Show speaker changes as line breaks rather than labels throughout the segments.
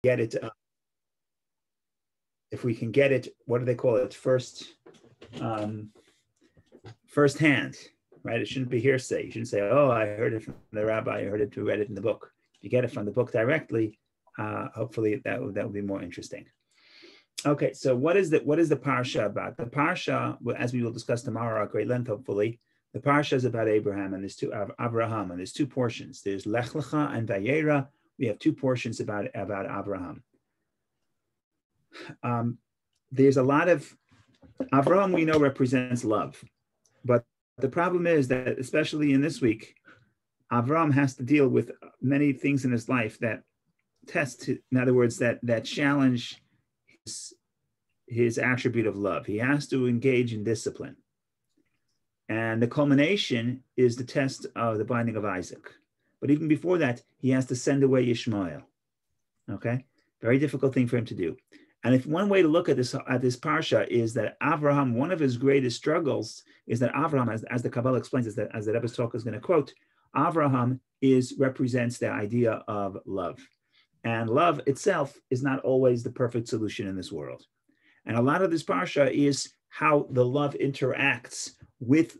get it, what do they call it? First hand, right? It shouldn't be hearsay. You shouldn't say, "Oh, I heard it from the rabbi. I read it in the book." If you get it from the book directly, hopefully that would be more interesting. Okay, so what is the parsha about? The parsha, as we will discuss tomorrow at great length, hopefully, the parsha is about Abraham and there's Abraham, and there's two portions. There's Lech Lecha and Vayera. We have two portions about Abraham. There's a lot of Abraham we know represents love, but the problem is that, especially in this week, Abraham has to deal with many things in his life that test, in other words, that challenge his attribute of love. He has to engage in discipline. And the culmination is the test of the binding of Isaac. But even before that, he has to send away Ishmael. Okay? Very difficult thing for him to do. And if one way to look at this parsha is that Abraham, one of his greatest struggles is that Abraham, as the Kabbalah explains, as the Rebbe's talk is going to quote, Abraham represents the idea of love. And love itself is not always the perfect solution in this world. And a lot of this parsha is how the love interacts with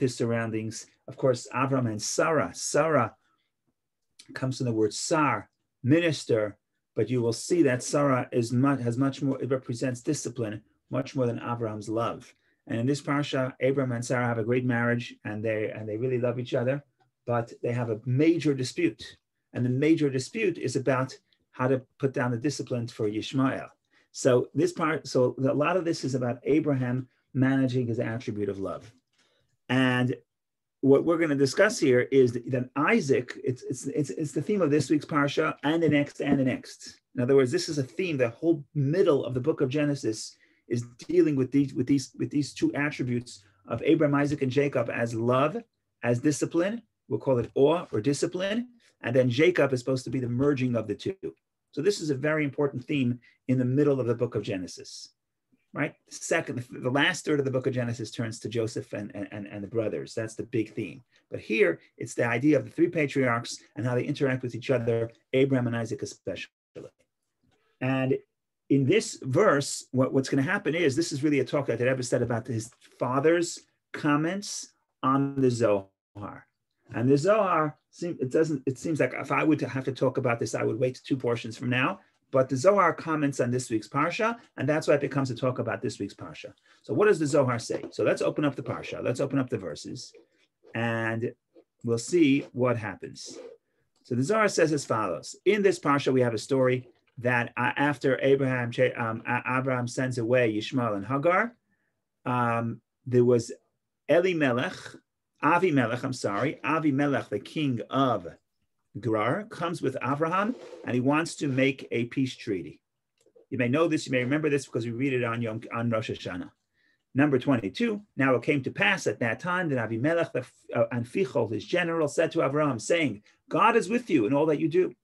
his surroundings. Of course, Abraham and Sarah. Sarah comes from the word sar, minister, but you will see that Sarah has much more, it represents discipline, much more than Abraham's love. And in this parsha, Abraham and Sarah have a great marriage, and they really love each other, but they have a major dispute. And the major dispute is about how to put down the discipline for Ishmael. So a lot of this is about Abraham managing his attribute of love. And what we're going to discuss here is that Isaac, it's the theme of this week's parsha and the next and the next. In other words, this is a theme. The whole middle of the book of Genesis is dealing with these two attributes of Abraham, Isaac, and Jacob as love, as discipline. We'll call it awe or discipline. And then Jacob is supposed to be the merging of the two. So this is a very important theme in the middle of the book of Genesis, right? The last third of the book of Genesis turns to Joseph and the brothers. That's the big theme. But here, it's the idea of the three patriarchs and how they interact with each other, Abraham and Isaac especially. And in this verse, what's going to happen is, this is really a talk that the Rebbe said about his father's comments on the Zohar. And the Zohar, it seems like if I would have to talk about this, I would wait 2 portions from now. But the Zohar comments on this week's parsha, and that's why it becomes a talk about this week's parsha. So what does the Zohar say? So let's open up the parsha. Let's open up the verses, and we'll see what happens. So the Zohar says as follows. In this parsha, we have a story that after Abraham sends away Yishmael and Hagar, there was Avimelech, the king of Gerar, comes with Abraham, and he wants to make a peace treaty. You may know this, you may remember this because we read it on Rosh Hashanah. Number 22, now it came to pass at that time that Avimelech and Fichol, his general, said to Abraham, saying, God is with you in all that you do.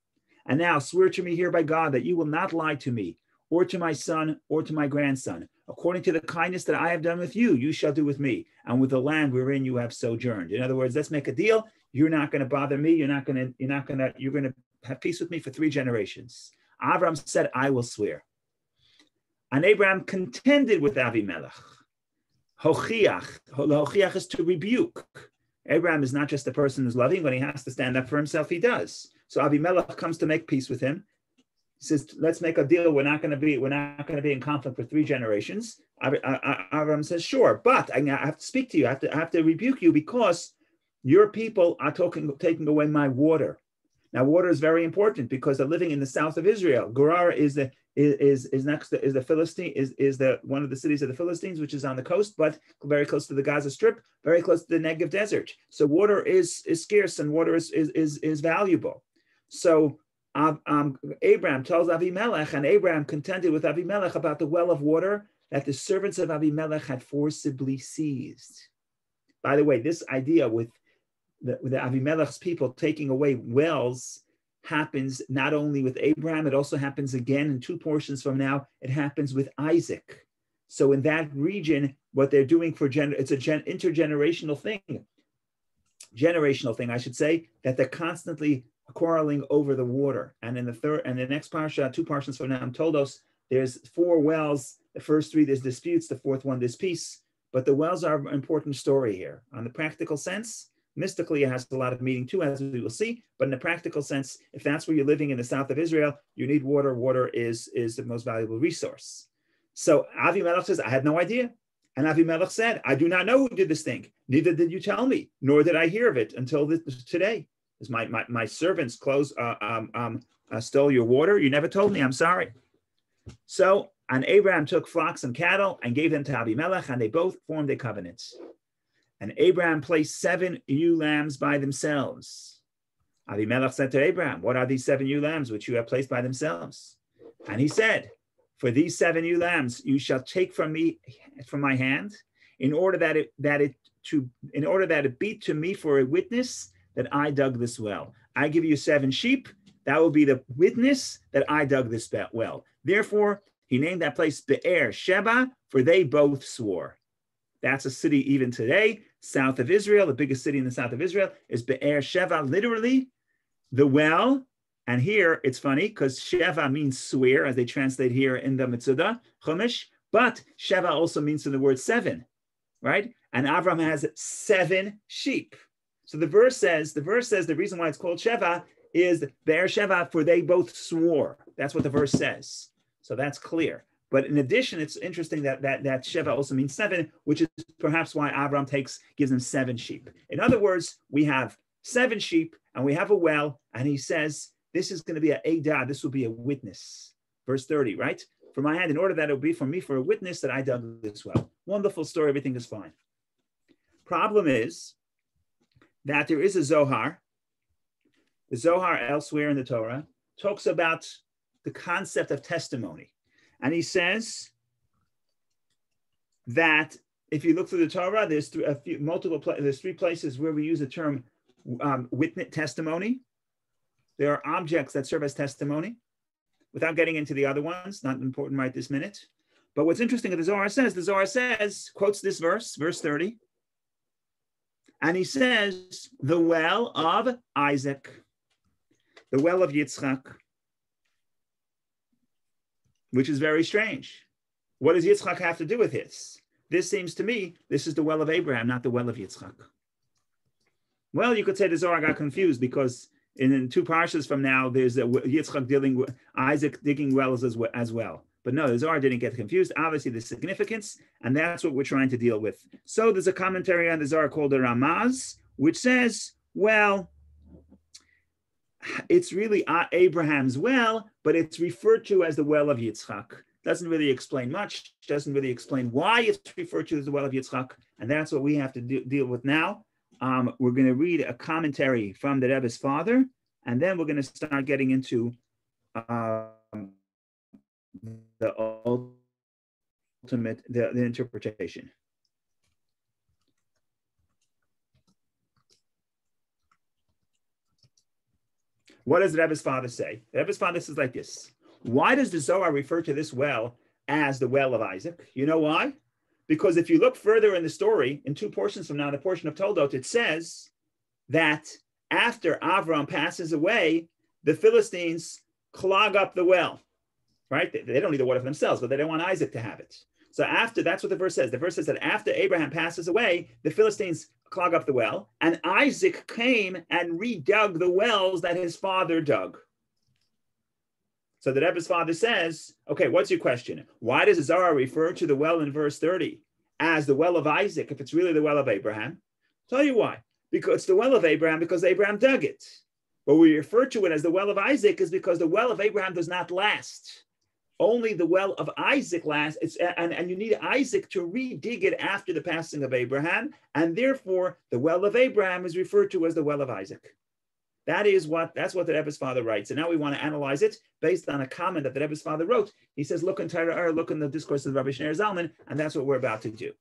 And now swear to me here by God that you will not lie to me, or to my son, or to my grandson. According to the kindness that I have done with you, you shall do with me, and with the land wherein you have sojourned. In other words, let's make a deal. You're not going to bother me. You're going to have peace with me for 3 generations. Abraham said, I will swear. And Abraham contended with Avimelech. Hochiach is to rebuke. Abraham is not just a person who's loving. When he has to stand up for himself, he does. So Avimelech comes to make peace with him. He says, let's make a deal. We're not going to be in conflict for 3 generations. Abraham says, sure, but I have to speak to you. I have to rebuke you because your people are taking away my water. Now, water is very important because they're living in the south of Israel. Gerar is one of the cities of the Philistines, which is on the coast, but very close to the Gaza Strip, very close to the Negev desert. So water is scarce and water is valuable. So Abraham tells Avimelech, and Abraham contended with Avimelech about the well of water that the servants of Avimelech had forcibly seized. By the way, this idea with the Avimelech's people taking away wells happens not only with Abraham, it also happens again in 2 portions from now. It happens with Isaac. So in that region, what they're doing it's an intergenerational thing. Generational thing, I should say, that they're constantly quarreling over the water. And in the next parsha, 2 parshas from now, I'm told us there's 4 wells. The first 3, there's disputes. The 4th one, there's peace. But the wells are an important story here. On the practical sense, mystically, it has a lot of meaning too, as we will see. But in the practical sense, if that's where you're living in the south of Israel, you need water. Water is the most valuable resource. So Avimelech says, I had no idea. And Avimelech said, I do not know who did this thing. Neither did you tell me, nor did I hear of it until today. As my servants stole your water. You never told me. I'm sorry. So, and Abraham took flocks and cattle and gave them to Avimelech, and they both formed a covenant. And Abraham placed 7 ewe lambs by themselves. Avimelech said to Abraham, what are these 7 ewe lambs which you have placed by themselves? And he said, for these 7 ewe lambs you shall take from my hand, in order that it be to me for a witness that I dug this well. I give you 7 sheep. That will be the witness that I dug this well. Therefore, he named that place Be'er Sheba, for they both swore. That's a city even today, south of Israel. The biggest city in the south of Israel is Be'er Sheva, literally the well. And here it's funny because Sheva means swear, as they translate here in the Metzudah, Chumash. But Sheva also means the word 7, right? And Avram has 7 sheep. So the verse says the reason why it's called Sheva is Be'er Sheva, for they both swore. That's what the verse says. So that's clear. But in addition, it's interesting that Sheva also means 7, which is perhaps why Avram gives them 7 sheep. In other words, we have 7 sheep and we have a well, and he says, this is going to be an Eidah, this will be a witness. Verse 30, right? For my hand, in order that it will be for me for a witness that I dug this well. Wonderful story, everything is fine. Problem is that there is a Zohar. The Zohar elsewhere in the Torah talks about the concept of testimony. And he says that if you look through the Torah, there's 3 places where we use the term witness testimony. There are objects that serve as testimony. Without getting into the other ones, not important right this minute. But what's interesting is the Zohar says, quotes this verse 30, and he says, the well of Isaac, the well of Yitzchak, which is very strange. What does Yitzchak have to do with this? This seems to me, this is the well of Abraham, not the well of Yitzchak. Well, you could say the Zohar got confused because in 2 parshas from now, there's Yitzchak dealing with Isaac digging wells as well. But no, the Zohar didn't get confused. Obviously, the significance, and that's what we're trying to deal with. So there's a commentary on the Zohar called the Ramaz, which says, well, it's really Abraham's well, but it's referred to as the well of Yitzchak. Doesn't really explain much, doesn't really explain why it's referred to as the well of Yitzchak, and that's what we have to deal with now. We're going to read a commentary from the Rebbe's father, and then we're going to start getting into the ultimate, the interpretation. What does the Rebbe's father say? The Rebbe's father says like this. Why does the Zohar refer to this well as the well of Isaac? You know why? Because if you look further in the story, in 2 portions from now, the portion of Toldot, it says that after Avram passes away, the Philistines clog up the well, right? They don't need the water for themselves, but they don't want Isaac to have it. So that's what the verse says. The verse says that after Abraham passes away, the Philistines clog up the well, and Isaac came and redug the wells that his father dug. So the Rebbe's father says, okay, what's your question? Why does Zohar refer to the well in verse 30 as the well of Isaac if it's really the well of Abraham? I'll tell you why. Because it's the well of Abraham because Abraham dug it. But we refer to it as the well of Isaac is because the well of Abraham does not last. Only the well of Isaac lasts, and you need Isaac to redig it after the passing of Abraham, and therefore the well of Abraham is referred to as the well of Isaac. That's what the Rebbe's father writes. And now we want to analyze it based on a comment that the Rebbe's father wrote. He says, look in Torah, look in the discourse of Rabbi Shneur Zalman, and that's what we're about to do.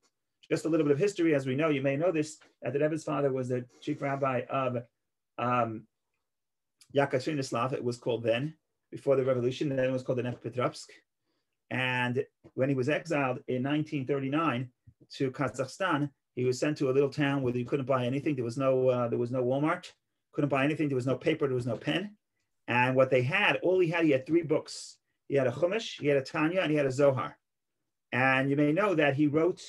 Just a little bit of history, as we know, you may know this, that the Rebbe's father was the chief rabbi of Yekaterinoslav, it was called then, before the revolution, then it was called the Petrovsk. And when he was exiled in 1939 to Kazakhstan, he was sent to a little town where you couldn't buy anything. There was no Walmart, couldn't buy anything. There was no paper, there was no pen. And what they had, he had 3 books. He had a Chumash, he had a Tanya, and he had a Zohar. And you may know that he wrote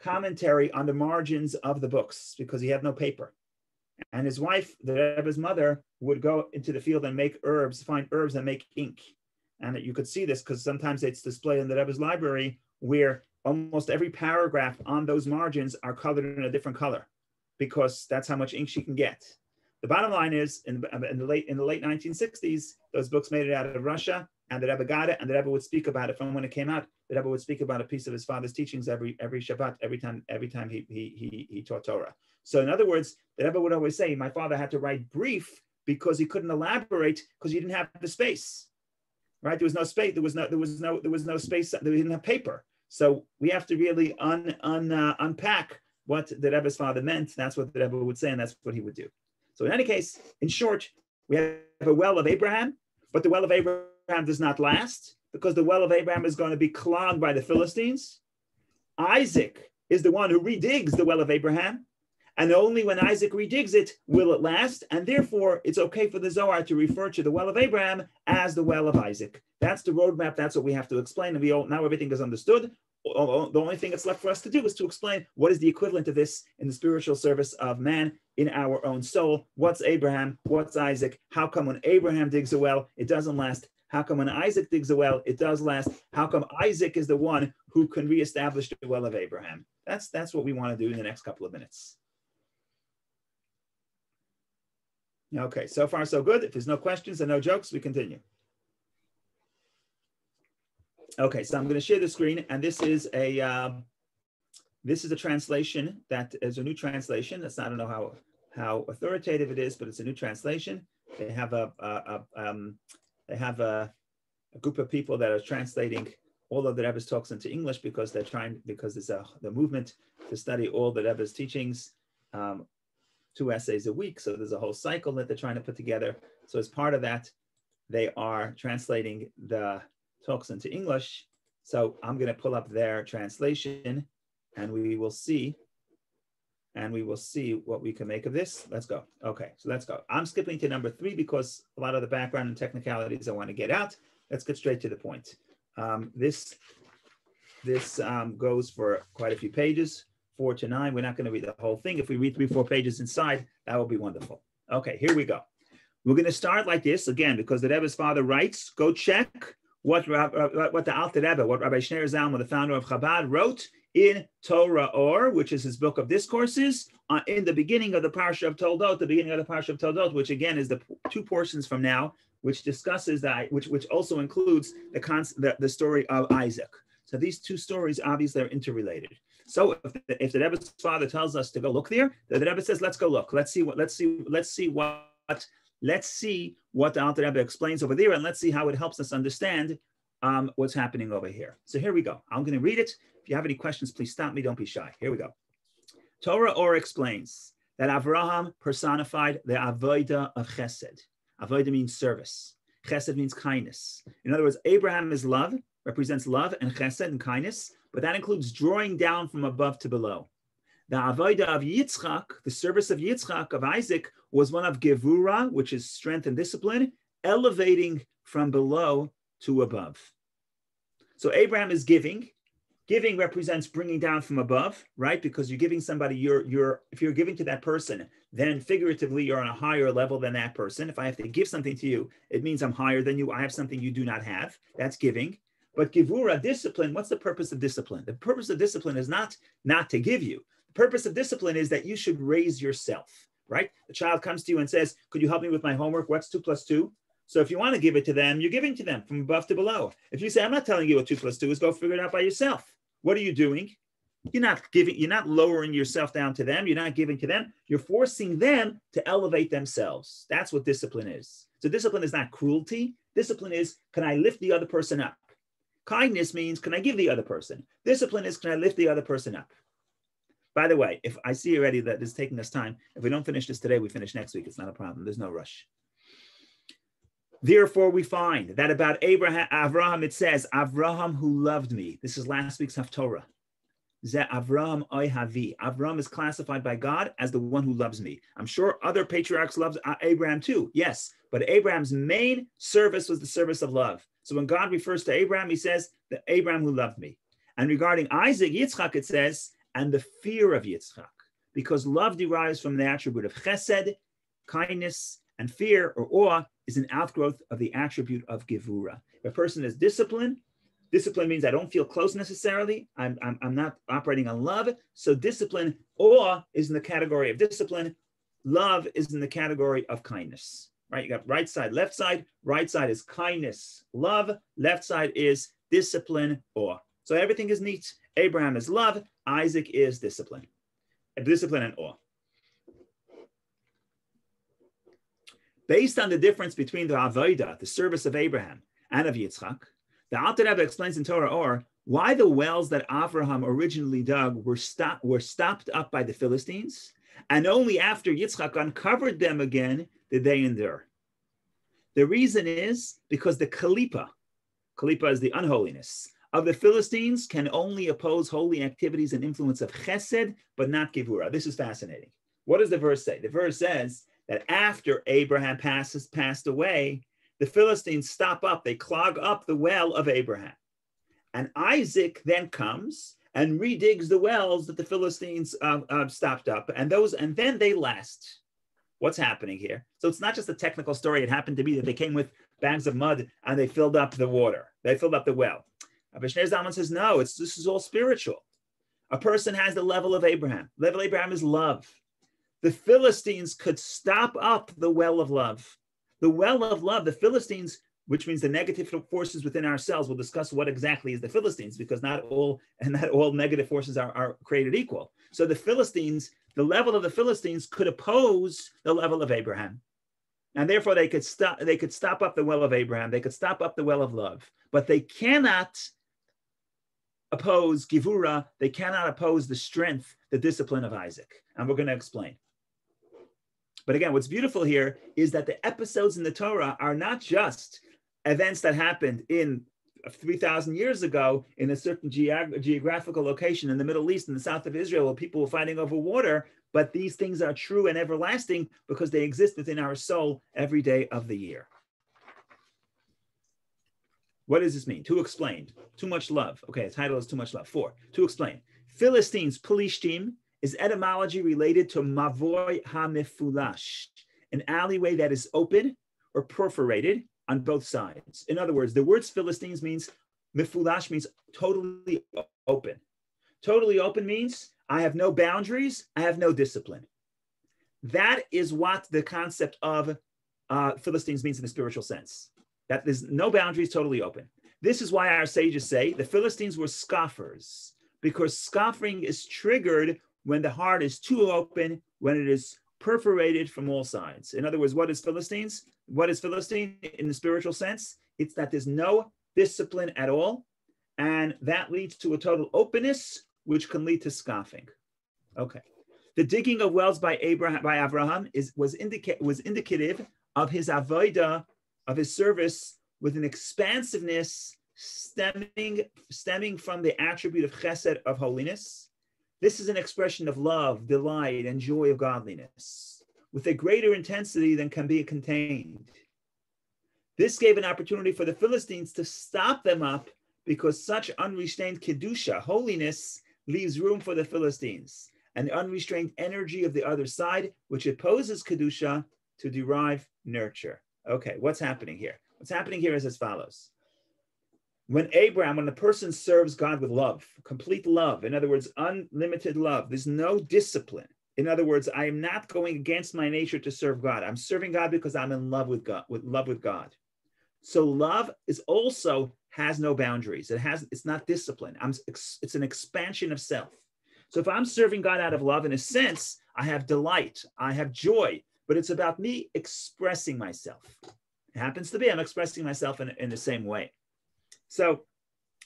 commentary on the margins of the books because he had no paper. And his wife, the Rebbe's mother, would go into the field and make herbs, find herbs and make ink. And you could see this because sometimes it's displayed in the Rebbe's library where almost every paragraph on those margins are colored in a different color because that's how much ink she can get. The bottom line is, in the late 1960s, those books made it out of Russia, and the Rebbe got it, and the Rebbe would speak about it from when it came out. The Rebbe would speak about a piece of his father's teachings every Shabbat, every time he taught Torah. So in other words, the Rebbe would always say, my father had to write brief because he couldn't elaborate because he didn't have the space. Right? There was no space. There was no space. They didn't have paper. So we have to really unpack what the Rebbe's father meant. That's what the Rebbe would say, and that's what he would do. So in any case, in short, we have a well of Abraham, but the well of Abraham does not last because the well of Abraham is going to be clogged by the Philistines. Isaac is the one who redigs the well of Abraham, and only when Isaac redigs it will it last, and therefore it's okay for the Zohar to refer to the well of Abraham as the well of Isaac. That's the roadmap. That's what we have to explain, and now everything is understood. The only thing that's left for us to do is to explain what is the equivalent of this in the spiritual service of man in our own soul. What's Abraham? What's Isaac? How come when Abraham digs a well, it doesn't last? How come when Isaac digs a well, it does last? How come Isaac is the one who can reestablish the well of Abraham? That's what we want to do in the next couple of minutes. Okay, so far so good. If there's no questions and no jokes, we continue. Okay, so I'm going to share the screen, and this is a translation that is a new translation. I don't know how authoritative it is, but it's a new translation. They have a group of people that are translating all of the Rebbe's talks into English because there's the movement to study all the Rebbe's teachings, 2 essays a week. So there's a whole cycle that they're trying to put together. So as part of that, they are translating the talks into English. So I'm going to pull up their translation and we will see what we can make of this. Let's go. Okay, so let's go. I'm skipping to number 3 because a lot of the background and technicalities I want to get out. Let's get straight to the point. This goes for quite a few pages, 4 to 9. We're not going to read the whole thing. If we read 3-4 pages inside, that will be wonderful. Okay, here we go. We're going to start like this again because the Rebbe's father writes. Go check what the Alter Rebbe, what Rabbi Shneir Zalman, the founder of Chabad, wrote in Torah Or, which is his book of discourses, in the beginning of the Parsha of Toldot, which again is the 2 portions from now, which discusses that, which also includes the story of Isaac. So these 2 stories obviously are interrelated. So if the Rebbe's father tells us to go look there, the Rebbe says, let's go look. Let's see what the Alter Rebbe explains over there, and let's see how it helps us understand what's happening over here. So here we go. I'm going to read it. If you have any questions, please stop me. Don't be shy. Here we go. Torah Or explains that Avraham personified the avodah of chesed. Avodah means service. Chesed means kindness. In other words, Abraham is love, represents love and chesed and kindness, but that includes drawing down from above to below. The avodah of Yitzchak, the service of Yitzchak, of Isaac, was one of gevura, which is strength and discipline, elevating from below to above. So Abraham is giving. Giving represents bringing down from above, right? Because you're giving somebody, if you're giving to that person, then figuratively you're on a higher level than that person. If I have to give something to you, it means I'm higher than you. I have something you do not have. That's giving. But gevura, discipline, what's the purpose of discipline? The purpose of discipline is not to give you. The purpose of discipline is that you should raise yourself, right? The child comes to you and says, could you help me with my homework? What's 2 + 2? So if you want to give it to them, you're giving to them from above to below. If you say, I'm not telling you what 2 + 2 is, go figure it out by yourself. What are you doing? You're not giving, you're not lowering yourself down to them. You're not giving to them. You're forcing them to elevate themselves. That's what discipline is. So discipline is not cruelty. Discipline is, can I lift the other person up? Kindness means, can I give the other person? Discipline is, can I lift the other person up? By the way, if I see already that it's taking us time, if we don't finish this today, we finish next week. It's not a problem. There's no rush. Therefore, we find that about Avraham, it says, Avraham who loved me. This is last week's Haftorah. Ze Avram Oihavi. Avram is classified by God as the one who loves me. I'm sure other patriarchs loved Abraham too, yes, but Abraham's main service was the service of love. So when God refers to Abraham, he says, the Abraham who loved me. And regarding Isaac, Yitzchak, it says, and the fear of Yitzchak, because love derives from the attribute of chesed, kindness, and fear or awe is an outgrowth of the attribute of gevura. If a person is disciplined, discipline means I don't feel close necessarily. I'm not operating on love. So discipline, awe is in the category of discipline. Love is in the category of kindness, right? You got right side, left side. Right side is kindness, love. Left side is discipline, awe. So everything is neat. Abraham is love. Isaac is discipline. Discipline and awe. Based on the difference between the avodah, the service of Abraham, and of Yitzchak, the Alter Rebbe explains in Torah Or why the wells that Avraham originally dug were stopped up by the Philistines, and only after Yitzchak uncovered them again did they endure. The reason is because the kalipa is the unholiness, of the Philistines can only oppose holy activities and influence of chesed, but not gevura. This is fascinating. What does the verse say? The verse says that after Abraham passed away, the Philistines stop up, they clog up the well of Abraham. And Isaac then comes and redigs the wells that the Philistines stopped up, and then they last. What's happening here? So it's not just a technical story. It happened to be that they came with bags of mud and they filled up the water. They filled up the well. Shneur Zalman says, no, this is all spiritual. A person has the level of Abraham. The level of Abraham is love. The Philistines could stop up the well of love. The well of love, the Philistines, which means the negative forces within ourselves. We'll discuss what exactly is the Philistines, because not all negative forces are created equal. So the Philistines, the level of the Philistines could oppose the level of Abraham. And therefore they could stop up the well of Abraham. They could stop up the well of love, but they cannot oppose Gevura. They cannot oppose the strength, the discipline of Isaac. And we're going to explain. But again, what's beautiful here is that the episodes in the Torah are not just events that happened in 3,000 years ago in a certain geographical location in the Middle East, in the south of Israel, where people were fighting over water, but these things are true and everlasting because they exist within our soul every day of the year. What does this mean? To explain. Too much love. Okay, the title is Too Much Love. 4. To explain. Philistines, Pelishtim, is etymology related to Mavoy HaMefulash, an alleyway that is open or perforated on both sides. In other words, the words Philistines means, Mefulash means totally open. Totally open means I have no boundaries, I have no discipline. That is what the concept of Philistines means in the spiritual sense. That there's no boundaries, totally open. This is why our sages say the Philistines were scoffers, because scoffing is triggered when the heart is too open, when it is perforated from all sides. In other words, what is Philistines? What is Philistine in the spiritual sense? It's that there's no discipline at all, and that leads to a total openness, which can lead to scoffing. Okay. The digging of wells by Abraham was indicative of his avodah, of his service, with an expansiveness stemming from the attribute of chesed, of holiness. This is an expression of love, delight, and joy of godliness, with a greater intensity than can be contained. This gave an opportunity for the Philistines to stop them up, because such unrestrained kedusha, holiness, leaves room for the Philistines, and the unrestrained energy of the other side, which opposes kedusha, to derive nurture. Okay, what's happening here? What's happening here is as follows. When the person serves God with love, complete love, in other words, unlimited love, there's no discipline. In other words, I am not going against my nature to serve God. I'm serving God because I'm in love with God, with God. So love is also has no boundaries. It's not discipline. It's an expansion of self. So if I'm serving God out of love, in a sense, I have delight, I have joy, but it's about me expressing myself. It happens to be I'm expressing myself in the same way. So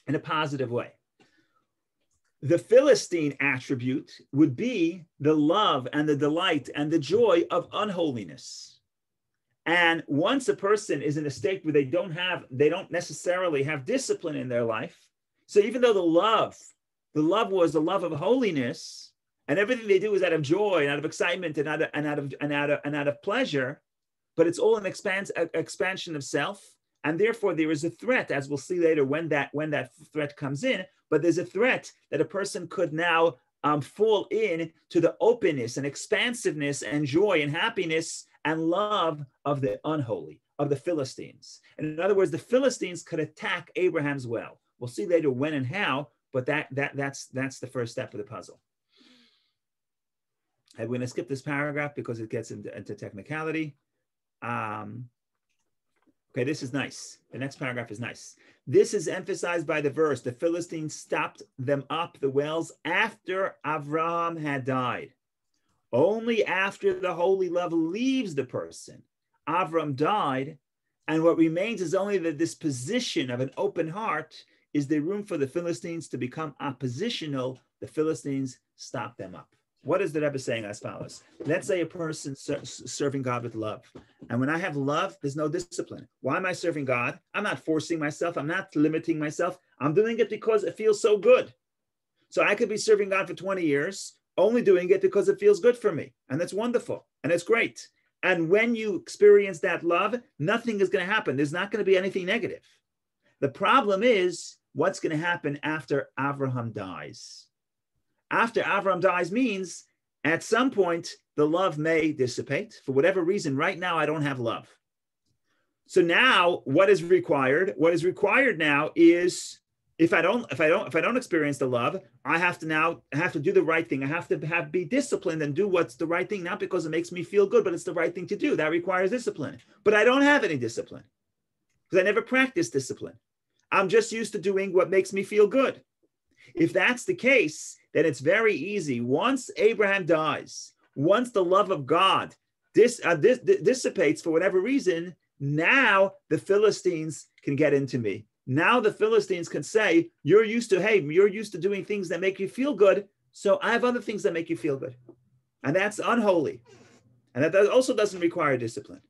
in a positive way. The Philistine attribute would be the love and the delight and the joy of unholiness. And once a person is in a state where they don't necessarily have discipline in their life, so even though the love the love was the love of holiness, and everything they do is out of joy and out of excitement and out of pleasure, but it's all an expansion of self, and therefore there is a threat, as we'll see later when that threat comes in. But there's a threat that a person could now fall in to the openness and expansiveness and joy and happiness and love of the unholy, of the Philistines. And in other words, the Philistines could attack Abraham's well. We'll see later when and how, but that's the first step of the puzzle. And we're going to skip this paragraph because it gets into technicality. Okay, this is nice. The next paragraph is nice. This is emphasized by the verse, the Philistines stopped them up, the wells, after Avraham had died. Only after the holy love leaves the person, Avram died, and what remains is only the disposition of an open heart. Is there room for the Philistines to become oppositional? The Philistines stop them up. What is the Rebbe saying as follows? Let's say a person serving God with love. And when I have love, there's no discipline. Why am I serving God? I'm not forcing myself. I'm not limiting myself. I'm doing it because it feels so good. So I could be serving God for 20 years, only doing it because it feels good for me. And that's wonderful. And it's great. And when you experience that love, nothing is going to happen. There's not going to be anything negative. The problem is what's going to happen after Abraham dies. After Avram dies means at some point the love may dissipate for whatever reason. Right now, I don't have love. So now what is required? What is required now is if I don't experience the love, I have to do the right thing. I have to be disciplined and do what's the right thing, not because it makes me feel good, but it's the right thing to do. That requires discipline. But I don't have any discipline because I never practiced discipline. I'm just used to doing what makes me feel good. If that's the case, then it's very easy. Once Abraham dies, once the love of God dissipates for whatever reason, now the Philistines can get into me. Now the Philistines can say, you're used to doing things that make you feel good, so I have other things that make you feel good. And that's unholy. And that also doesn't require discipline.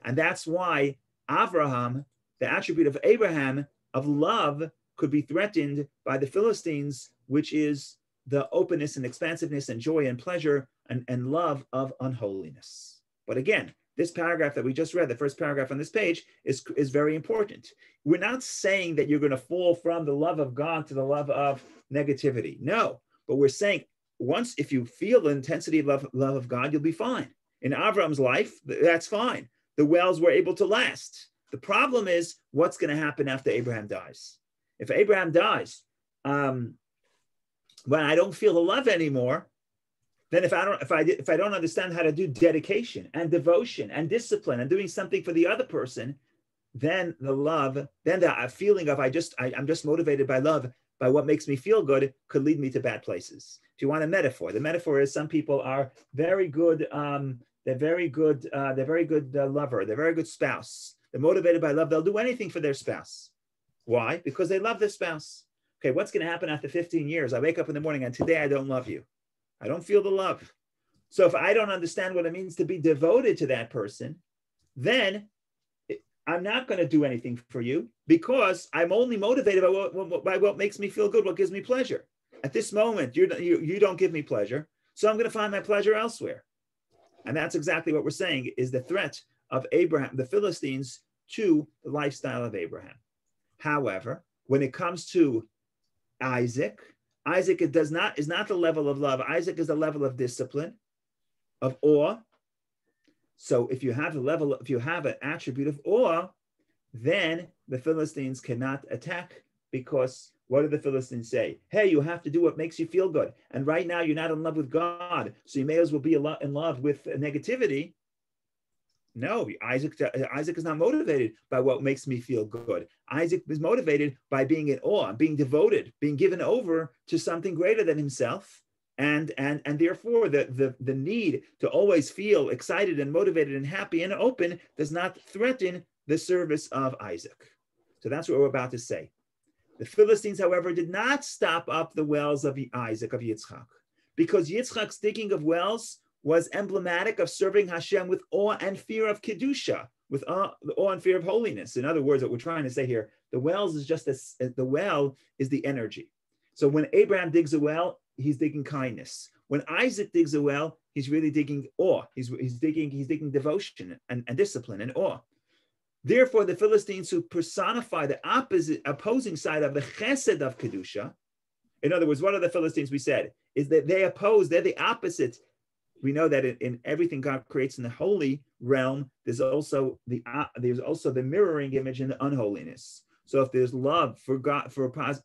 And that's why Abraham, the attribute of Abraham, of love, could be threatened by the Philistines, which is the openness and expansiveness and joy and pleasure and love of unholiness. But again, this paragraph that we just read, the first paragraph on this page, is very important. We're not saying that you're going to fall from the love of God to the love of negativity. No, but we're saying once, if you feel the intensity of love of God, you'll be fine. In Avram's life, that's fine. The wells were able to last. The problem is what's going to happen after Abraham dies. If Abraham dies, when I don't feel the love anymore, then if I don't understand how to do dedication and devotion and discipline and doing something for the other person, then the feeling of I'm just motivated by love, by what makes me feel good, could lead me to bad places. If you want a metaphor, the metaphor is some people are very good. They're very good lover. They're very good spouse. They're motivated by love. They'll do anything for their spouse. Why? Because they love their spouse. Okay, what's going to happen after 15 years? I wake up in the morning and today I don't love you. I don't feel the love. So if I don't understand what it means to be devoted to that person, then I'm not going to do anything for you because I'm only motivated by what makes me feel good, what gives me pleasure. At this moment, you don't give me pleasure, so I'm going to find my pleasure elsewhere. And that's exactly what we're saying is the threat of Abraham, the Philistines, to the lifestyle of Abraham. However, when it comes to Isaac is not the level of love. Isaac is the level of discipline, of awe. So if you have an attribute of awe, then the Philistines cannot attack, because what do the Philistines say? Hey, you have to do what makes you feel good. And right now you're not in love with God, so you may as well be in love with negativity. No, Isaac is not motivated by what makes me feel good. Isaac is motivated by being in awe, being devoted, being given over to something greater than himself. And therefore the need to always feel excited and motivated and happy and open does not threaten the service of Isaac. So that's what we're about to say. The Philistines, however, did not stop up the wells of Isaac, of Yitzchak, because Yitzchak's digging of wells was emblematic of serving Hashem with awe and fear of Kedusha, with awe and fear of holiness. In other words, what we're trying to say here, the well is the energy. So when Abraham digs a well, he's digging kindness. When Isaac digs a well, he's really digging awe. He's digging devotion and discipline and awe. Therefore, the Philistines who personify the opposing side of the chesed of Kedusha, in other words, what are the Philistines we said? Is that they're the opposite. We know that in everything God creates in the holy realm, there's also the mirroring image in the unholiness. So if there's love for God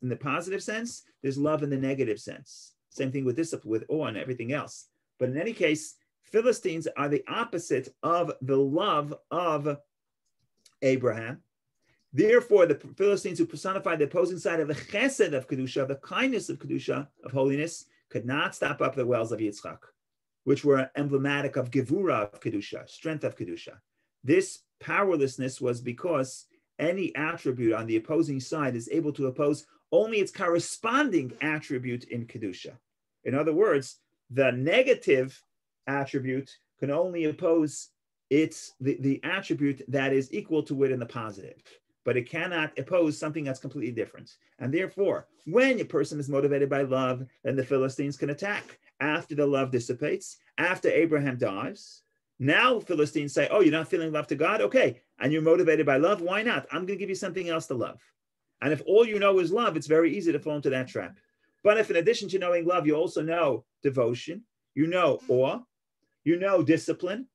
in the positive sense, there's love in the negative sense. Same thing with discipline, with awe and everything else. But in any case, Philistines are the opposite of the love of Abraham. Therefore, the Philistines who personify the opposing side of the chesed of Kedusha, the kindness of Kedusha, of holiness, could not stop up the wells of Yitzchak, which were emblematic of Gevura of Kedusha, strength of Kedusha. This powerlessness was because any attribute on the opposing side is able to oppose only its corresponding attribute in Kedusha. In other words, the negative attribute can only oppose the attribute that is equal to it in the positive, but it cannot oppose something that's completely different. And therefore, when a person is motivated by love, then the Philistines can attack. After the love dissipates, after Abraham dies, now Philistines say, oh, you're not feeling love to God? Okay, and you're motivated by love? Why not? I'm going to give you something else to love. And if all you know is love, it's very easy to fall into that trap. But if in addition to knowing love, you also know devotion, you know awe, you know discipline.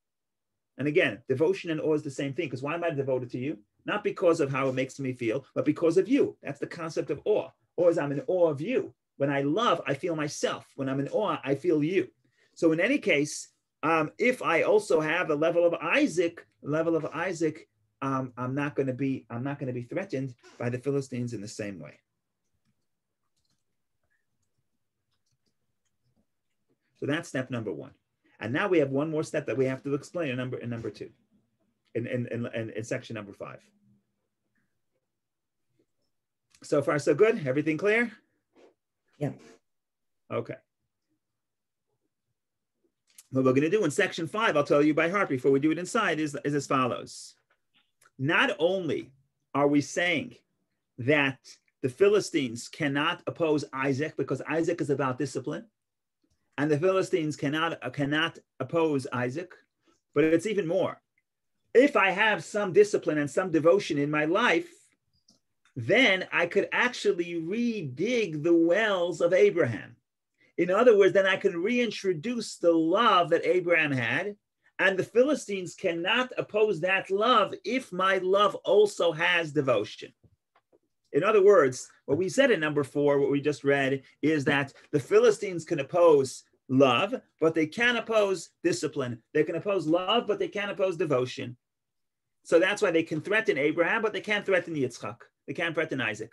And again, devotion and awe is the same thing, because why am I devoted to you? Not because of how it makes me feel, but because of you. That's the concept of awe. Awe is I'm in awe of you. When I love, I feel myself. When I'm in awe, I feel you. So in any case, if I also have a level of Isaac, I'm not going to be threatened by the Philistines in the same way. So that's step number one. And now we have one more step that we have to explain in number two, in section number 5. So far, so good. Everything clear?
Yeah.
Okay. What we're going to do in section 5, I'll tell you by heart before we do it inside, is as follows. Not only are we saying that the Philistines cannot oppose Isaac because Isaac is about discipline, and the Philistines cannot oppose Isaac, but it's even more. If I have some discipline and some devotion in my life, then I could actually re-dig the wells of Abraham. In other words, then I can reintroduce the love that Abraham had, and the Philistines cannot oppose that love if my love also has devotion. In other words, what we said in number 4, what we just read, is that the Philistines can oppose love, but they can't oppose discipline. They can oppose love, but they can't oppose devotion. So that's why they can threaten Abraham, but they can't threaten Yitzchak. They can't threaten Isaac,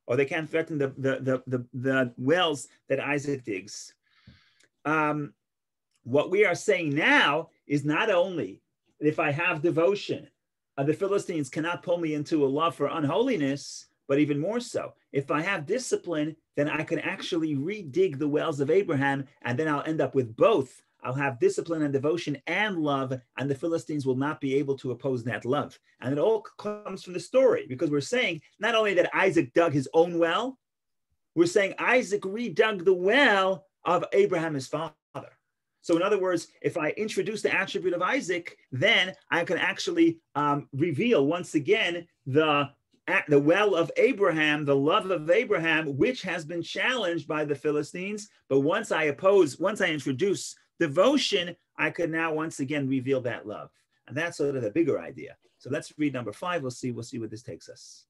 or they can't threaten the wells that Isaac digs. What we are saying now is not only if I have devotion, the Philistines cannot pull me into a love for unholiness, but even more so, if I have discipline, then I can actually re-dig the wells of Abraham, and then I'll end up with both. I'll have discipline and devotion and love, and the Philistines will not be able to oppose that love. And it all comes from the story, because we're saying not only that Isaac dug his own well, we're saying Isaac redug the well of Abraham, his father. So in other words, if I introduce the attribute of Isaac, then I can actually reveal once again the well of Abraham, the love of Abraham, which has been challenged by the Philistines. But once I introduce devotion, I could now once again reveal that love. And that's sort of the bigger idea. So let's read number 5. We'll see where this takes us.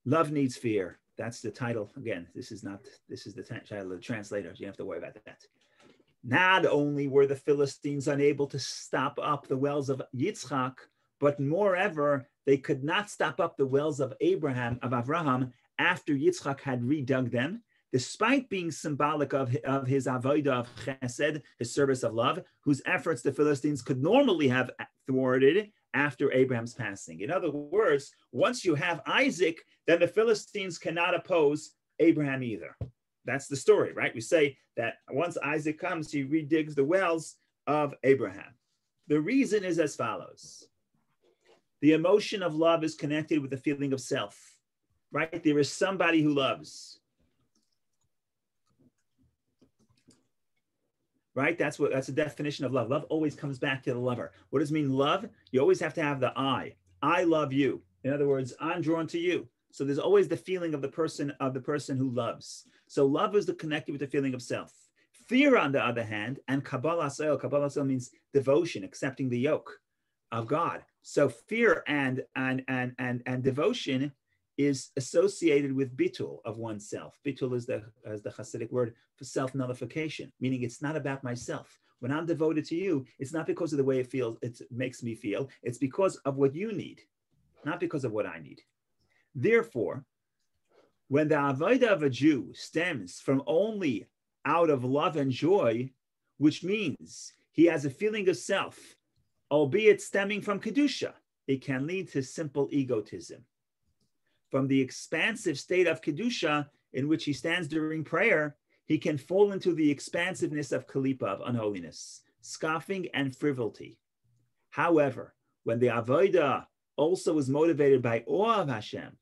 Love needs fear. That's the title. Again, this is the title of the translators. You don't have to worry about that. Not only were the Philistines unable to stop up the wells of Yitzchak, but moreover, they could not stop up the wells of Avraham, after Yitzchak had redug them, despite being symbolic of his avodah of chesed, his service of love, whose efforts the Philistines could normally have thwarted after Abraham's passing. In other words, once you have Isaac, then the Philistines cannot oppose Abraham either. That's the story, right? We say that once Isaac comes, he redigs the wells of Abraham. The reason is as follows. The emotion of love is connected with the feeling of self, right? There is somebody who loves. right? That's the definition of love. Love always comes back to the lover. What does it mean, love? You always have to have the I. I love you. In other words, I'm drawn to you. So there's always the feeling of the person who loves. So love is connected with the feeling of self. Fear, on the other hand, and Kabbalah Sel means devotion, accepting the yoke of God. So fear and devotion is associated with bitul of oneself. Bitul is the Hasidic word for self-nullification, meaning it's not about myself. When I'm devoted to you, it's not because of the way it makes me feel. It's because of what you need, not because of what I need. Therefore, when the avodah of a Jew stems from only out of love and joy, which means he has a feeling of self, albeit stemming from kedusha, it can lead to simple egotism. From the expansive state of kedusha in which he stands during prayer, he can fall into the expansiveness of kalipa, of unholiness, scoffing and frivolity. However, when the avodah also is motivated by awe of Hashem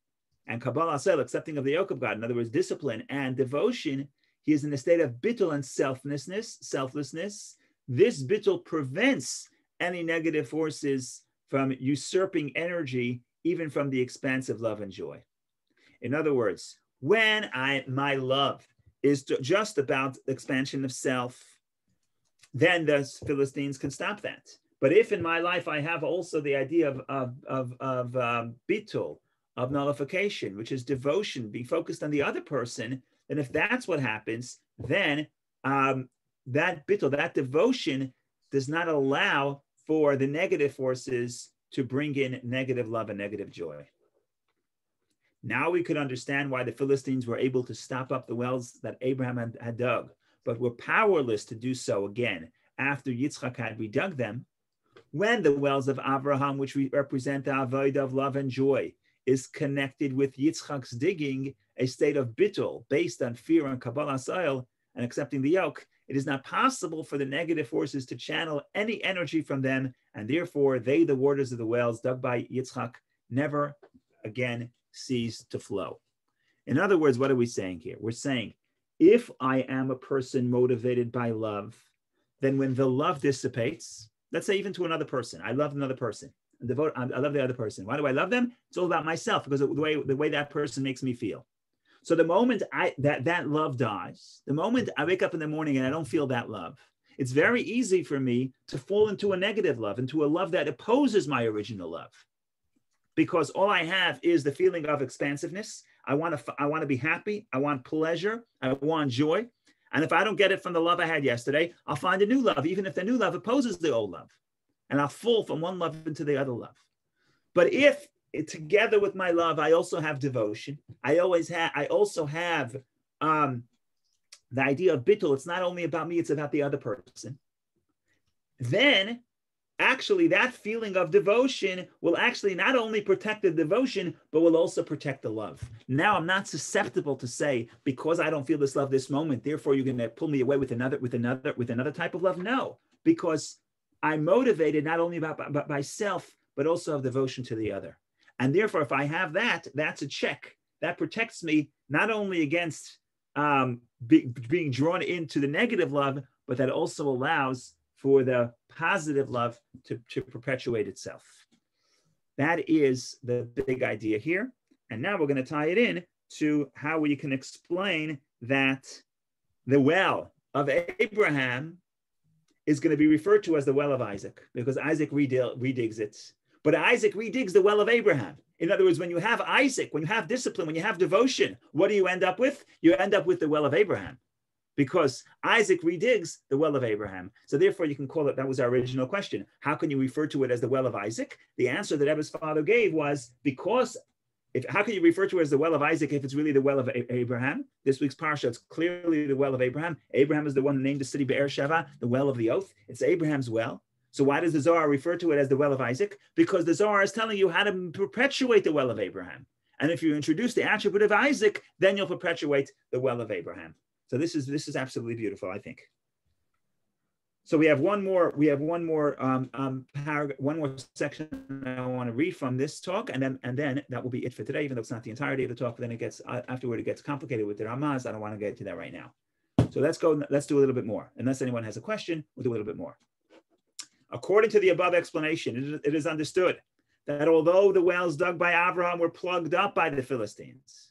and Kabbalah Sel, accepting of the yoke of God, in other words, discipline and devotion, he is in a state of bittul and selflessness. This bittul prevents any negative forces from usurping energy, even from the expansive love and joy. In other words, when my love is just about the expansion of self, then the Philistines can stop that. But if in my life I have also the idea of bitul, of nullification, which is devotion, being focused on the other person, then if that's what happens, then that bitul, that devotion, does not allow for the negative forces to bring in negative love and negative joy. Now we could understand why the Philistines were able to stop up the wells that Abraham had dug, but were powerless to do so again after Yitzchak had redug them, when the wells of Abraham, which represent the avodah of love and joy, is connected with Yitzchak's digging, a state of bittul based on fear and Kabbalah Sel and accepting the yoke, it is not possible for the negative forces to channel any energy from them, and therefore they, the waters of the wells dug by Yitzchak, never again cease to flow. In other words, what are we saying here? We're saying, if I am a person motivated by love, then when the love dissipates, let's say even to another person, I love another person, I love the other person. Why do I love them? It's all about myself, because of the way that person makes me feel. So the moment that love dies, the moment I wake up in the morning and I don't feel that love, it's very easy for me to fall into a negative love, into a love that opposes my original love. Because all I have is the feeling of expansiveness. I want to be happy. I want pleasure. I want joy. And if I don't get it from the love I had yesterday, I'll find a new love, even if the new love opposes the old love. And I'll fall from one love into the other love. But if together with my love, I also have devotion, I also have the idea of bittul. It's not only about me, it's about the other person. Then actually that feeling of devotion will actually not only protect the devotion, but will also protect the love. Now I'm not susceptible to say, because I don't feel this love this moment, therefore you're going to pull me away with another type of love. No, because I'm motivated not only by myself, but also of devotion to the other. And therefore, if I have that, that's a check. That protects me not only against being drawn into the negative love, but that also allows for the positive love to perpetuate itself. That is the big idea here. And now we're going to tie it in to how we can explain that the well of Abraham is going to be referred to as the well of Isaac, because Isaac redigs it. But Isaac redigs the well of Abraham. In other words, when you have Isaac, when you have discipline, when you have devotion, what do you end up with? You end up with the well of Abraham, because Isaac redigs the well of Abraham. So therefore, you can call it, that was our original question. How can you refer to it as the well of Isaac? The answer that Ebba's father gave was, because how can you refer to it as the well of Isaac if it's really the well of Abraham? This week's parsha, it's clearly the well of Abraham. Abraham is the one who named the city Be'er Sheva, the well of the oath. It's Abraham's well. So why does the Zohar refer to it as the well of Isaac? Because the Zohar is telling you how to perpetuate the well of Abraham. And if you introduce the attribute of Isaac, then you'll perpetuate the well of Abraham. So this is absolutely beautiful, I think. So we have one more paragraph, one more section I want to read from this talk, and then that will be it for today, even though it's not the entirety of the talk. But then it gets afterward, it gets complicated with the Ramaz. I don't want to get to that right now. So So let's do a little bit more. Unless anyone has a question, we'll do a little bit more. According to the above explanation, it is understood that although the wells dug by Abraham were plugged up by the Philistines,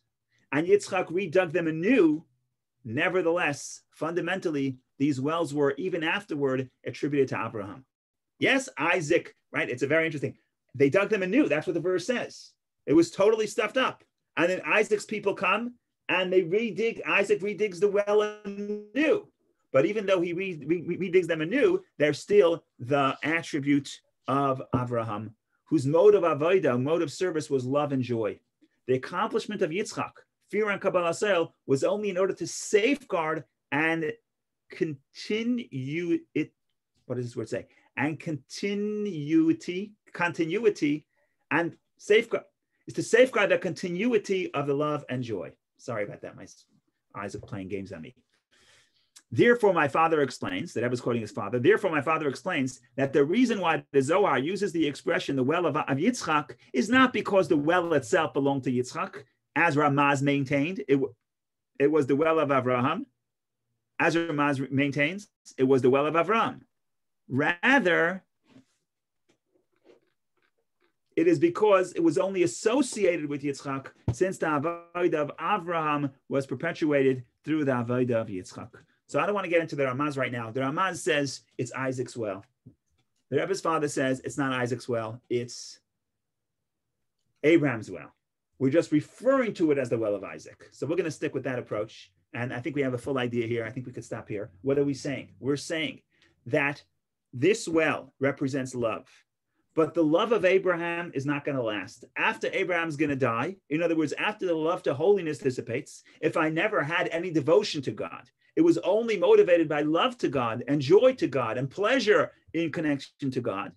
and Yitzchak redug them anew, nevertheless, fundamentally, these wells were even afterward attributed to Abraham. Yes, Isaac, right? It's a very interesting. They dug them anew. That's what the verse says. It was totally stuffed up. And then Isaac's people come and they Isaac redigs the well anew. But even though he redigs them anew, they're still the attribute of Abraham, whose mode of avodah, mode of service, was love and joy. The accomplishment of Yitzchak, fear and Kabbalah Sale, was only in order to safeguard and continue it. What does this word say? And continuity and safeguard is to safeguard the continuity of the love and joy. Sorry about that. My eyes are playing games on me. Therefore, my father explains, that I was quoting his father, therefore my father explains that the reason why the Zohar uses the expression the well of Yitzchak is not because the well itself belonged to Yitzchak, as Ramaz maintained. It was the well of Avraham. As Ramaz maintains, it was the well of Avram. Rather, it is because it was only associated with Yitzchak, since the avodah of Avraham was perpetuated through the avodah of Yitzchak. So I don't want to get into the Ramaz right now. The Ramaz says it's Isaac's well. The Rebbe's father says it's not Isaac's well, it's Abraham's well. We're just referring to it as the well of Isaac. So we're going to stick with that approach. And I think we have a full idea here. I think we could stop here. What are we saying? We're saying that this well represents love. But the love of Abraham is not going to last. After Abraham's going to die, in other words, after the love to holiness dissipates, if I never had any devotion to God, it was only motivated by love to God and joy to God and pleasure in connection to God.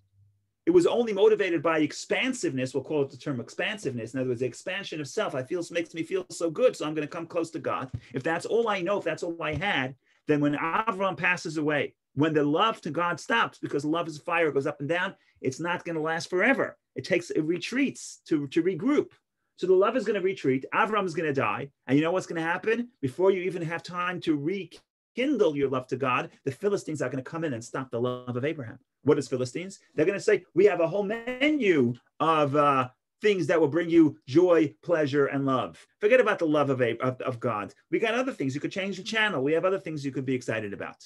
It was only motivated by expansiveness. We'll call it the term expansiveness. In other words, the expansion of self. Makes me feel so good, so I'm going to come close to God. If that's all I know, if that's all I had, then when Avram passes away, when the love to God stops, because love is fire, goes up and down, it's not going to last forever. It retreats to regroup. So the love is going to retreat. Avram is going to die. And you know what's going to happen? Before you even have time to rekindle your love to God, the Philistines are going to come in and stop the love of Abraham. What is Philistines? They're going to say, we have a whole menu of things that will bring you joy, pleasure, and love. Forget about the love of God. We got other things. You could change the channel. We have other things you could be excited about.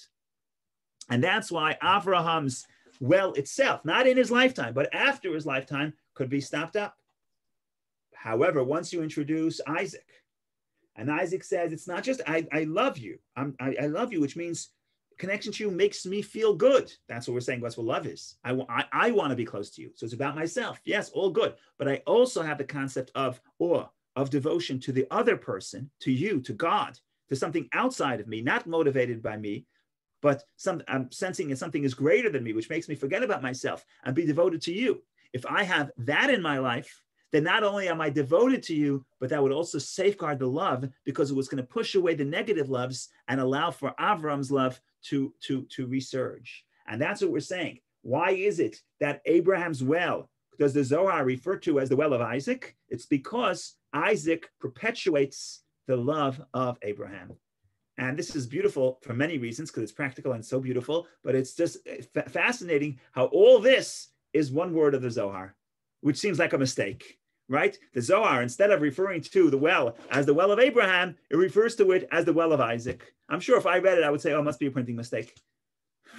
And that's why Abraham's well itself, not in his lifetime, but after his lifetime, could be stopped up. However, once you introduce Isaac, and Isaac says, it's not just, I love you. I love you, which means connection to you makes me feel good. That's what we're saying. That's what love is. I want to be close to you. So it's about myself. Yes, all good. But I also have the concept of awe, of devotion to the other person, to you, to God, to something outside of me, not motivated by me, but I'm sensing that something is greater than me, which makes me forget about myself and be devoted to you. If I have that in my life, then not only am I devoted to you, but that would also safeguard the love, because it was going to push away the negative loves and allow for Avram's love to resurge. And that's what we're saying. Why is it that Abraham's well, does the Zohar refer to as the well of Isaac? It's because Isaac perpetuates the love of Abraham. And this is beautiful for many reasons, because it's practical and so beautiful, but it's just fascinating how all this is one word of the Zohar, which seems like a mistake, right? The Zohar, instead of referring to the well as the well of Abraham, it refers to it as the well of Isaac. I'm sure if I read it, I would say, oh, it must be a printing mistake,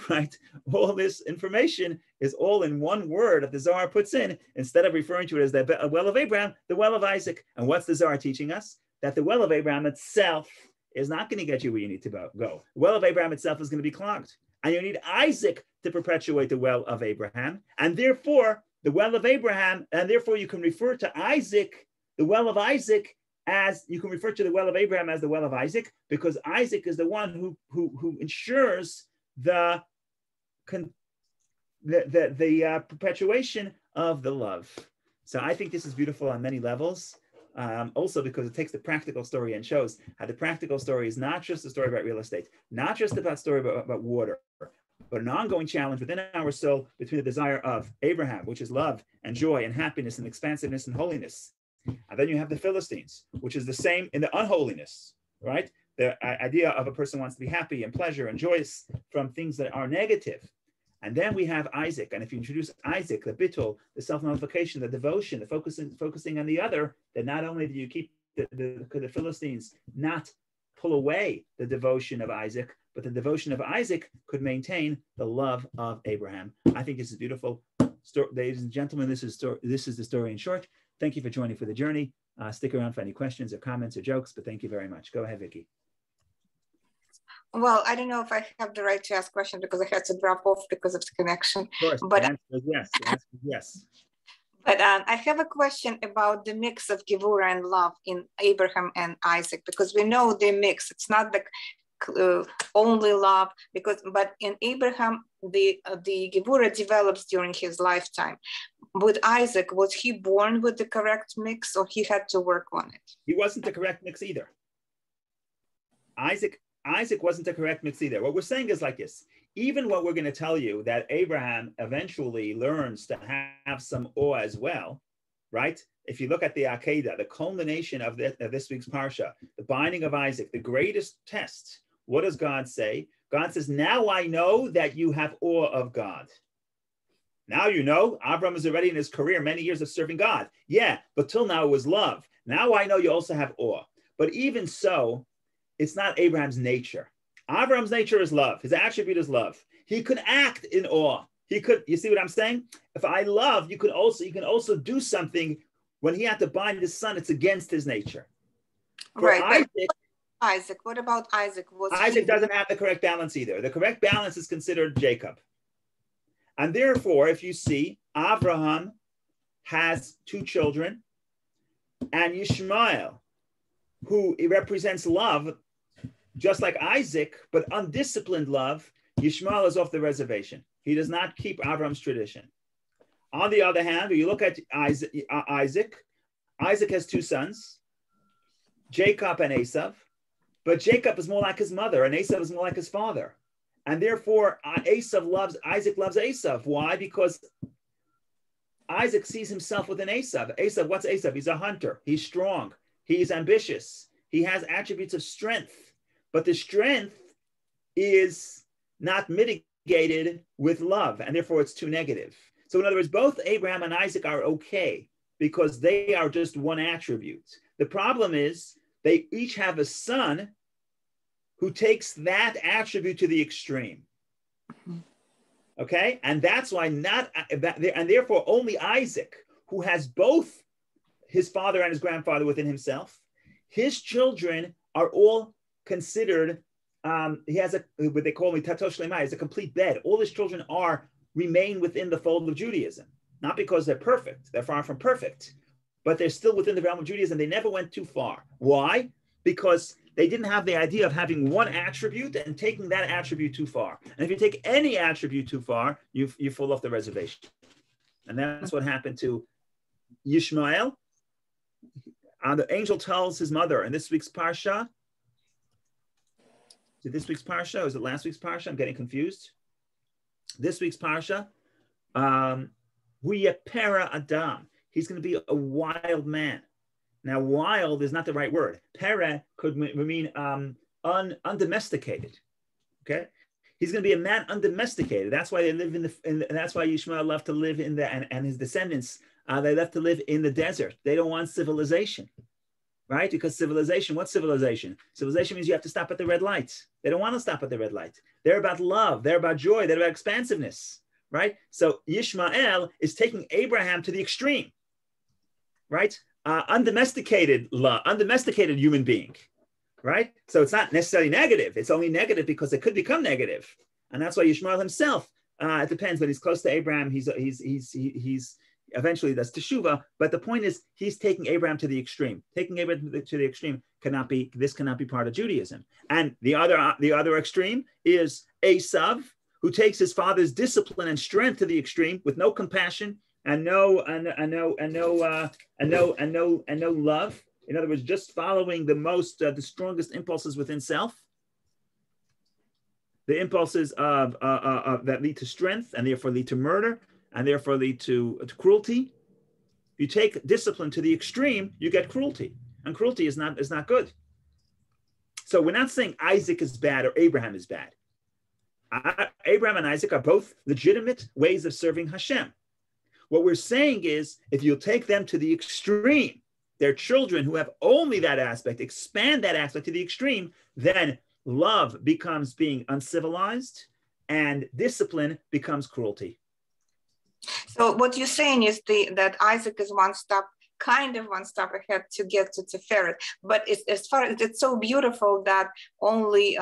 right? All this information is all in one word that the Zohar puts in, instead of referring to it as the well of Abraham, the well of Isaac. And what's the Zohar teaching us? That the well of Abraham itself is not going to get you where you need to go. The well of Abraham itself is going to be clogged. And you need Isaac to perpetuate the well of Abraham. And therefore, the well of Abraham, and therefore you can refer to Isaac, the well of Isaac, as you can refer to the well of Abraham as the well of Isaac, because Isaac is the one who ensures the perpetuation of the love. So I think this is beautiful on many levels. Also because it takes the practical story and shows how the practical story is not just a story about real estate, not just about story about water, but an ongoing challenge within our soul between the desire of Abraham, which is love and joy and happiness and expansiveness and holiness. And then you have the Philistines, which is the same in the unholiness, right? the idea of a person wants to be happy and pleasure and joyous from things that are negative. And then we have Isaac. And if you introduce Isaac, the bittul, the self-nullification, the devotion, the focusing on the other, then not only do you keep the Philistines not pull away the devotion of Isaac, but the devotion of Isaac could maintain the love of Abraham. I think this is beautiful. Ladies and gentlemen, this is the story in short. Thank you for joining for the journey. Stick around for any questions or comments or jokes, but thank you very much. Go ahead, Vicky.
Well, I don't know if I have the right to ask questions because I had to drop off because of the connection.
Of course,
but
the answer is yes. The answer is yes.
But I have a question about the mix of Gevurah and love in Abraham and Isaac, because we know the mix. It's not like only love, but in Abraham, the Gevurah develops during his lifetime. With Isaac, was he born with the correct mix, or he had to work on it?
He wasn't the correct mix either. Isaac wasn't the correct mix either. What we're saying is like this. Even what we're going to tell you that Abraham eventually learns to have some awe as well, right? If you look at the Akedah, the culmination of this week's Parsha, the binding of Isaac, the greatest test, what does God say? God says, now I know that you have awe of God. Now you know, Abraham is already in his career, many years of serving God. Yeah, but till now it was love. Now I know you also have awe. But even so, it's not Abraham's nature. Abraham's nature is love. His attribute is love. He could act in awe. He could, you see what I'm saying? If I love, you can also do something when he had to bind his son, it's against his nature. For
right. Isaac, what about Isaac?
Isaac doesn't have the correct balance either. The correct balance is considered Jacob. And therefore, if you see, Abraham has 2 children, and Ishmael, who represents love, just like Isaac, but undisciplined love, Ishmael is off the reservation. He does not keep Abraham's tradition. On the other hand, when you look at Isaac has 2 sons, Jacob and Esau, but Jacob is more like his mother and Esau is more like his father. And therefore, Isaac loves Esau. Why? Because Isaac sees himself within Esau. What's Esau? He's a hunter. He's strong. He's ambitious. He has attributes of strength. But the strength is not mitigated with love, and therefore it's too negative. So in other words, both Abraham and Isaac are okay because they are just one attribute. The problem is they each have a son who takes that attribute to the extreme. Okay? And that's why and therefore only Isaac, who has both his father and his grandfather within himself, his children are all considered, he has what they call Tatosh Lema, is a complete bed. All his children remain within the fold of Judaism. Not because they're perfect, they're far from perfect, but they're still within the realm of Judaism. They never went too far. Why? Because they didn't have the idea of having one attribute and taking that attribute too far. And if you take any attribute too far, you fall off the reservation. And that's what happened to Ishmael. The angel tells his mother in this week's Parsha. Is it this week's Parsha? Or is it last week's Parsha? I'm getting confused. This week's Parsha. Huyapera Adam. He's going to be a wild man. Now, wild is not the right word. Pera could mean undomesticated. Okay, he's going to be a man undomesticated. That's why they live that's why Ishmael left to live in and his descendants. They left to live in the desert. They don't want civilization, right? Because civilization, what's civilization? Civilization means you have to stop at the red lights. They don't want to stop at the red light. They're about love. They're about joy. They're about expansiveness, right? So Ishmael is taking Abraham to the extreme, right? Undomesticated human being, right? So it's not necessarily negative. It's only negative because it could become negative, and that's why Ishmael himself. It depends, but he's close to Abraham. He's eventually does teshuvah. But the point is, he's taking Abraham to the extreme. Taking Abraham to the extreme cannot be part of Judaism. And the other extreme is Esav, who takes his father's discipline and strength to the extreme with no compassion. And no love. In other words, just following the strongest impulses within self, the impulses of that lead to strength and therefore lead to murder and therefore lead to cruelty. If you take discipline to the extreme, you get cruelty, and cruelty is not good. So we're not saying Isaac is bad or Abraham is bad. Abraham and Isaac are both legitimate ways of serving Hashem. What we're saying is, if you take them to the extreme, their children who have only that aspect, expand that aspect to the extreme, then love becomes being uncivilized and discipline becomes cruelty.
So what you're saying is that Isaac is one step ahead to get to Tiferet. But it's so beautiful that only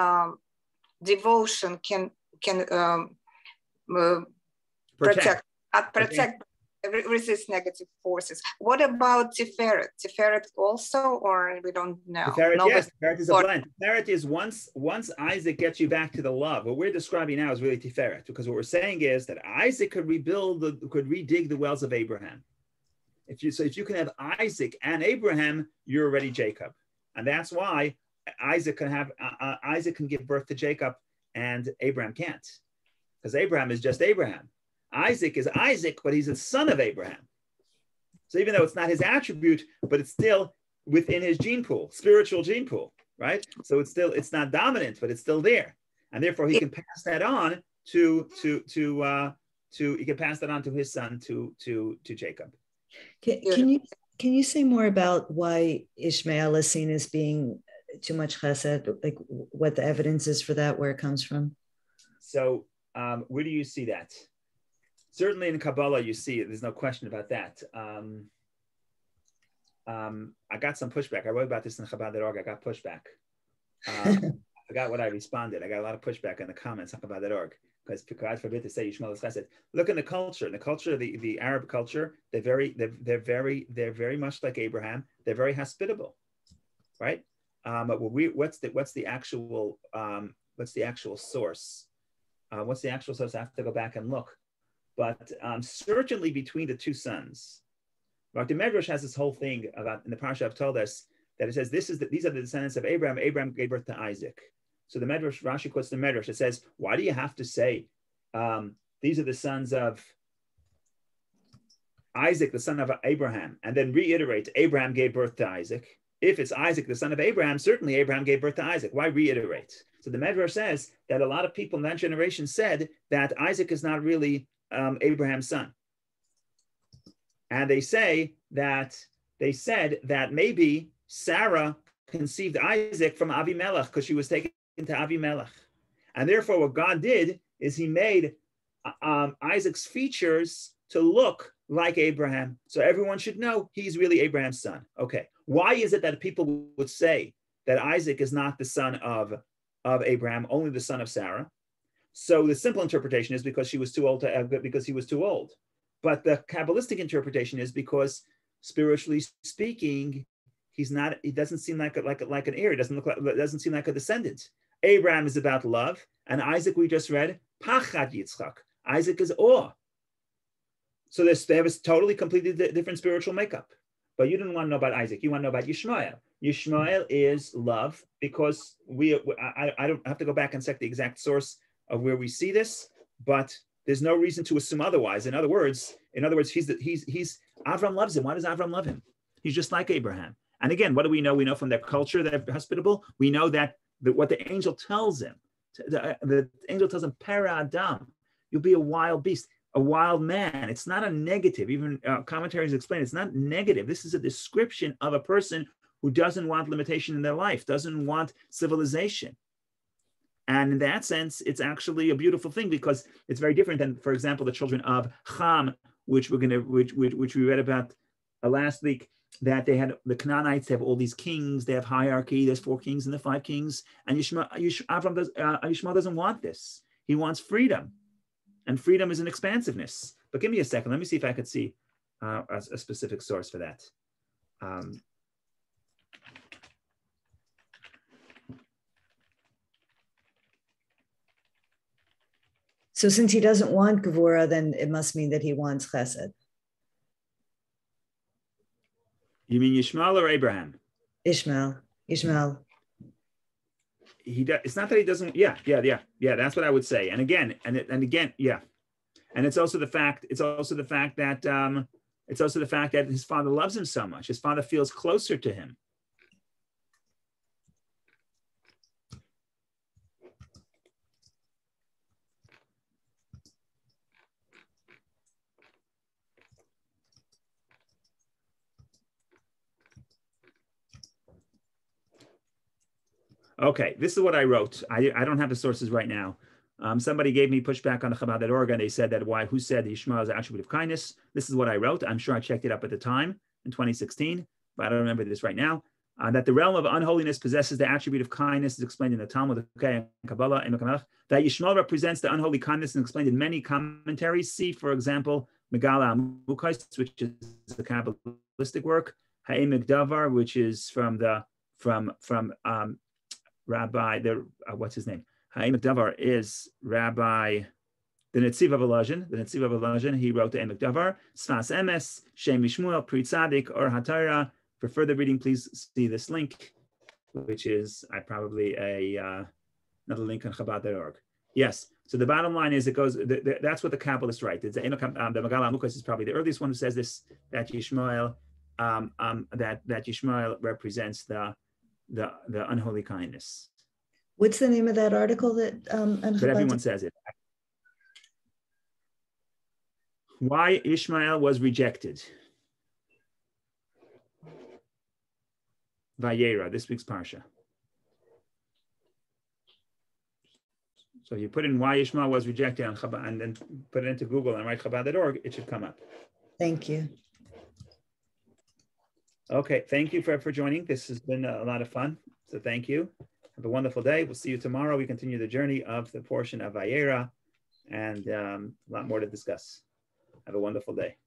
devotion can protect, resist negative forces. What about Tiferet? Tiferet also, or we don't know?
Tiferet, yes, Tiferet is a blend. Tiferet is once Isaac gets you back to the love. What we're describing now is really Tiferet, because what we're saying is that Isaac could redig the wells of Abraham. If you can have Isaac and Abraham, you're already Jacob, and that's why Isaac can give birth to Jacob, and Abraham can't, because Abraham is just Abraham. Isaac is Isaac, but he's a son of Abraham. So even though it's not his attribute, but it's still within his gene pool, spiritual gene pool, right? So it's not dominant, but it's still there, and therefore he can pass that on to his son to Jacob.
Can you say more about why Ishmael is seen as being too much chesed, like what the evidence is for that, where it comes from?
So where do you see that? Certainly in Kabbalah, you see it. There's no question about that. I got some pushback. I wrote about this in Chabad.org. I got pushback. I forgot what I responded. I got a lot of pushback in the comments on Chabad.org, because God forbid to say Yishmael is chesed. Look in the culture. In the culture, the Arab culture, they're very much like Abraham. They're very hospitable, right? But what's the actual source? What's the actual source? I have to go back and look. But certainly between the two sons, Dr. Medrash has this whole thing about, in the parasha I've told us, that it says these are the descendants of Abraham. Abraham gave birth to Isaac. So the Medrash, Rashi quotes the Medrash. It says, why do you have to say these are the sons of Isaac, the son of Abraham, and then reiterate Abraham gave birth to Isaac? If it's Isaac, the son of Abraham, certainly Abraham gave birth to Isaac. Why reiterate? So the Medrash says that a lot of people in that generation said that Isaac is not really Abraham's son. And they said that maybe Sarah conceived Isaac from Avimelech because she was taken to Avimelech. And therefore what God did is he made Isaac's features to look like Abraham. So everyone should know he's really Abraham's son. Okay. Why is it that people would say that Isaac is not the son of Abraham, only the son of Sarah? So the simple interpretation is because he was too old. But the Kabbalistic interpretation is because spiritually speaking, he doesn't seem like an heir. It doesn't seem like a descendant. Abraham is about love, and Isaac, we just read, Pachad Yitzchak. Isaac is awe. So they have a totally completely different spiritual makeup. But you didn't want to know about Isaac. You want to know about Yishmael. Yishmael is love, because I don't have to go back and check the exact source of where we see this, but there's no reason to assume otherwise. In other words, Avram loves him. Why does Avram love him? He's just like Abraham. And again, what do we know? We know from their culture that they're hospitable. We know that what the angel tells him, the angel tells him, Para Adam, you'll be a wild beast, a wild man. It's not a negative. Even commentaries explain it's not negative. This is a description of a person who doesn't want limitation in their life, doesn't want civilization. And in that sense, it's actually a beautiful thing, because it's very different than, for example, the children of Ham, which we read about last week, that they had the Canaanites. They have all these kings. They have hierarchy. There's 4 kings and the 5 kings. And Yishmael doesn't want this. He wants freedom, and freedom is an expansiveness. But give me a second. Let me see if I could see a specific source for that.
So since he doesn't want Gevurah, then it must mean that he wants Chesed.
You mean Yishmael or Abraham?
Ishmael.
It's not that he doesn't. Yeah. That's what I would say. And again, yeah. And it's also the fact that his father loves him so much. His father feels closer to him. Okay, this is what I wrote. I don't have the sources right now. Somebody gave me pushback on the Chabad.org, and they said that who said Yishmael is an attribute of kindness. This is what I wrote. I'm sure I checked it up at the time in 2016, but I don't remember this right now. That the realm of unholiness possesses the attribute of kindness is explained in the Talmud, okay, and Kabbalah, and that Yishmael represents the unholy kindness and explained in many commentaries. See, for example, Megala Amukais, which is the Kabbalistic work, Ha'emek Davar, which is from Rabbi, what's his name? Ha'emek Davar is Rabbi, the Netziv of Elazon. The Netziv of Elazon, he wrote the Ha'emek Davar, Sfas Emes, Shem Mishmuel, Pri Tzadik, Or HaTorah. For further reading, please see this link, which is probably another link on Chabad.org. Yes. So the bottom line is, it goes. That's what the Kabbalists write. The Megala Amukos is probably the earliest one who says this. That Yishmael, that Yishmael represents the unholy kindness.
What's the name of that article that?
But everyone says it. Why Ishmael was rejected. Vayera, this week's parsha. So you put in why Ishmael was rejected on Chabad, and then put it into Google and write Chabad.org, it should come up.
Thank you.
Okay, thank you for joining. This has been a lot of fun. So thank you. Have a wonderful day. We'll see you tomorrow. We continue the journey of the portion of Vayera, and a lot more to discuss. Have a wonderful day.